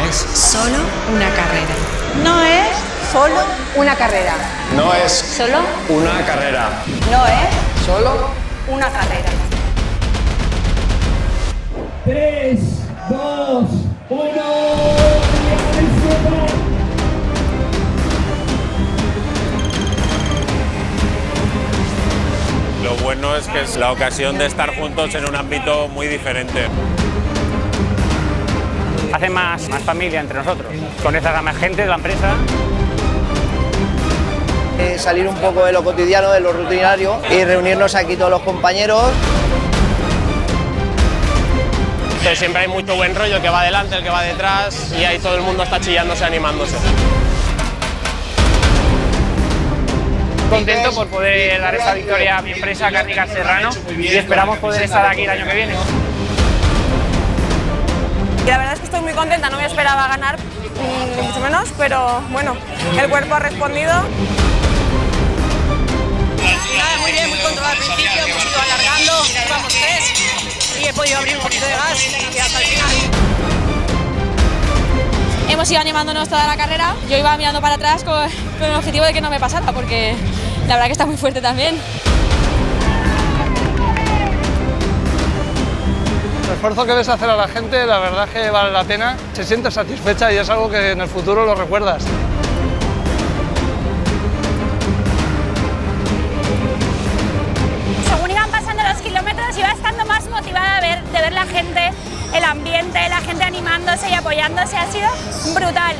es solo una carrera. No es solo una carrera. No es Solo una carrera. no es Solo una carrera. 3, 2, 1. Lo bueno es que es la ocasión de estar juntos en un ámbito muy diferente. Hace más familia entre nosotros. Conoces a más gente de la empresa. Salir un poco de lo cotidiano, de lo rutinario y reunirnos aquí todos los compañeros. Entonces siempre hay mucho buen rollo, el que va adelante, el que va detrás, y ahí todo el mundo está chillándose, animándose. Contento por poder dar esta victoria a mi empresa, Cárnicas Serrano, y esperamos poder estar aquí el año que viene. Y la verdad es que estoy muy contenta, no me esperaba ganar, ni mucho menos, pero bueno, el cuerpo ha respondido. Nada, muy bien, muy controlado al principio, hemos ido alargando, vamos 3 y he podido abrir un poquito de gas y hasta el final. Hemos ido animándonos toda la carrera, yo iba mirando para atrás con el objetivo de que no me pasara, porque la verdad que está muy fuerte también. El esfuerzo que ves hacer a la gente, la verdad que vale la pena, se siente satisfecha y es algo que en el futuro lo recuerdas. Según iban pasando los kilómetros iba estando más motivada de ver la gente, el ambiente, la gente animándose y apoyándose, ha sido brutal.